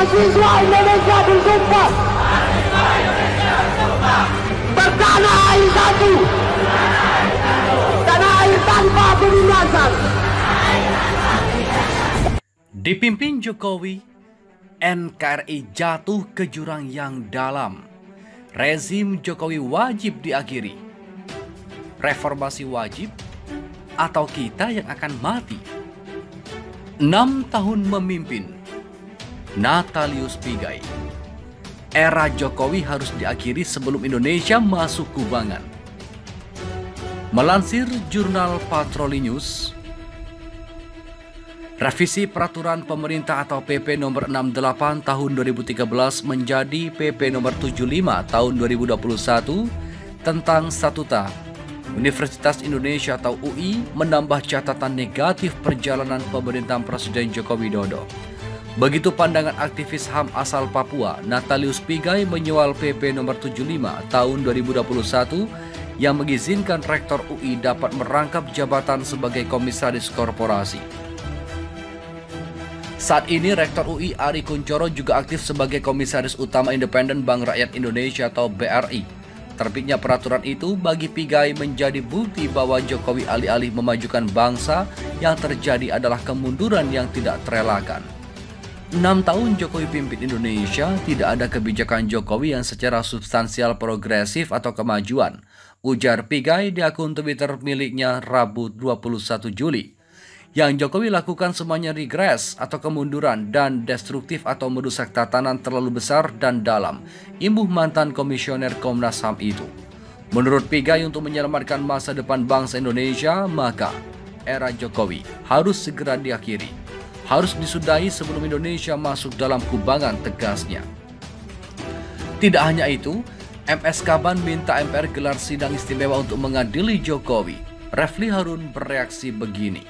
Mahasiswa Indonesia bersumpah bertanah air satu, tanah air tanpa penindasan. Dipimpin Jokowi, NKRI jatuh ke jurang yang dalam. Rezim Jokowi wajib diakhiri. Reformasi wajib atau kita yang akan mati? 6 tahun memimpin Natalius Pigai. Era Jokowi harus diakhiri sebelum Indonesia masuk kubangan. Melansir jurnal Patroli News, revisi peraturan pemerintah atau PP nomor 68 tahun 2013 menjadi PP nomor 75 tahun 2021 tentang statuta Universitas Indonesia atau UI menambah catatan negatif perjalanan pemerintahan Presiden Joko Widodo. Begitu pandangan aktivis HAM asal Papua, Natalius Pigai menyoal PP nomor 75 tahun 2021 yang mengizinkan Rektor UI dapat merangkap jabatan sebagai komisaris korporasi. Saat ini Rektor UI Ari Kunchoro juga aktif sebagai Komisaris Utama Independen Bank Rakyat Indonesia atau BRI. Terbitnya peraturan itu bagi Pigai menjadi bukti bahwa Jokowi alih-alih memajukan bangsa, yang terjadi adalah kemunduran yang tidak terelakkan. 6 tahun Jokowi pimpin Indonesia, tidak ada kebijakan Jokowi yang secara substansial progresif atau kemajuan, ujar Pigai di akun Twitter miliknya Rabu 21 Juli. Yang Jokowi lakukan semuanya regres atau kemunduran dan destruktif atau merusak tatanan terlalu besar dan dalam, imbuh mantan komisioner Komnas HAM itu. Menurut Pigai, untuk menyelamatkan masa depan bangsa Indonesia, maka era Jokowi harus segera diakhiri. Harus disudahi sebelum Indonesia masuk dalam kubangan, tegasnya. Tidak hanya itu, MS Kaban minta MPR gelar sidang istimewa untuk mengadili Jokowi. Refli Harun bereaksi begini.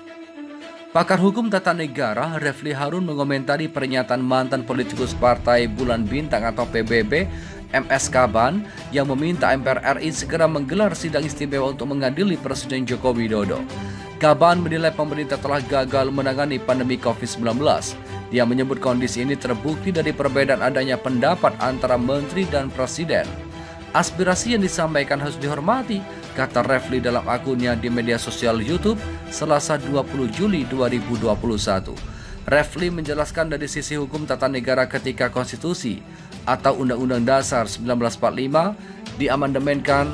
Pakar hukum tata negara Refli Harun mengomentari pernyataan mantan politikus Partai Bulan Bintang atau PBB MS Kaban yang meminta MPR RI segera menggelar sidang istimewa untuk mengadili Presiden Joko Widodo. Kaban menilai pemerintah telah gagal menangani pandemi COVID-19. Dia menyebut kondisi ini terbukti dari perbedaan adanya pendapat antara menteri dan presiden. Aspirasi yang disampaikan harus dihormati, kata Refli dalam akunnya di media sosial YouTube Selasa 20 Juli 2021. Refli menjelaskan dari sisi hukum tata negara ketika konstitusi atau Undang-Undang Dasar 1945 diamandemenkan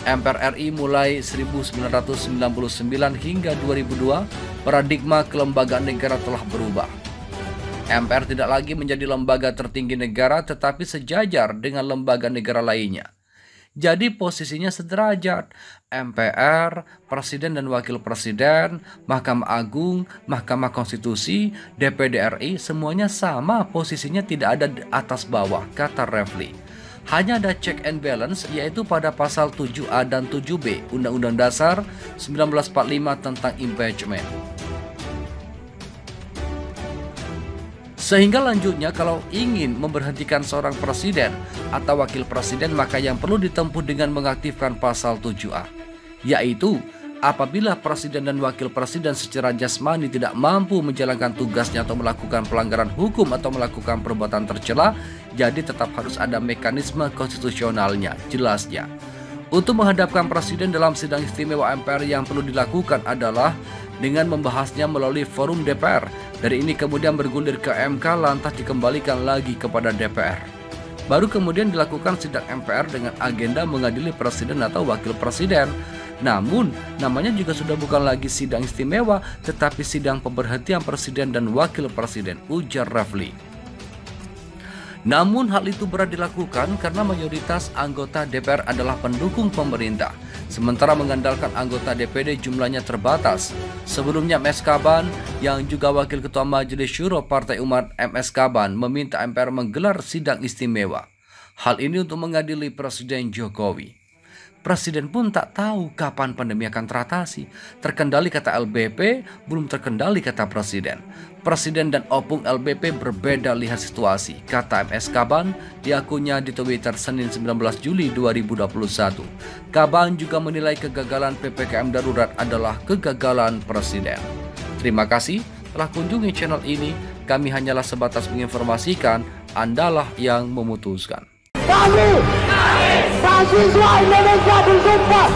MPR RI mulai 1999 hingga 2002, paradigma kelembagaan negara telah berubah. MPR tidak lagi menjadi lembaga tertinggi negara tetapi sejajar dengan lembaga negara lainnya. Jadi posisinya sederajat. MPR, Presiden dan Wakil Presiden, Mahkamah Agung, Mahkamah Konstitusi, DPD RI semuanya sama posisinya, tidak ada atas bawah, kata Refli. Hanya ada check and balance yaitu pada pasal 7A dan 7B Undang-Undang Dasar 1945 tentang impeachment. Sehingga lanjutnya kalau ingin memberhentikan seorang presiden atau wakil presiden, maka yang perlu ditempuh dengan mengaktifkan pasal 7A, yaitu apabila presiden dan wakil presiden secara jasmani tidak mampu menjalankan tugasnya atau melakukan pelanggaran hukum atau melakukan perbuatan tercela, jadi tetap harus ada mekanisme konstitusionalnya, jelasnya. Untuk menghadapkan presiden dalam sidang istimewa MPR, yang perlu dilakukan adalah dengan membahasnya melalui forum DPR. Dari ini kemudian bergulir ke MK, lantas dikembalikan lagi kepada DPR. Baru kemudian dilakukan sidang MPR dengan agenda mengadili presiden atau wakil presiden. Namun, namanya juga sudah bukan lagi sidang istimewa, tetapi sidang pemberhentian presiden dan wakil presiden, ujar Refli. Namun hal itu berat dilakukan karena mayoritas anggota DPR adalah pendukung pemerintah, sementara mengandalkan anggota DPD jumlahnya terbatas. Sebelumnya MS Kaban yang juga Wakil Ketua Majelis Syuro Partai Umat MS Kaban meminta MPR menggelar sidang istimewa. Hal ini untuk mengadili Presiden Jokowi. Presiden pun tak tahu kapan pandemi akan teratasi. Terkendali kata LBP, belum terkendali kata Presiden. Presiden dan opung LBP berbeda lihat situasi, kata MS Kaban di akunnya di Twitter Senin 19 Juli 2021. Kaban juga menilai kegagalan PPKM darurat adalah kegagalan Presiden. Terima kasih telah kunjungi channel ini. Kami hanyalah sebatas menginformasikan, Andalah yang memutuskan. Kami, mahasiswa Indonesia bersumpah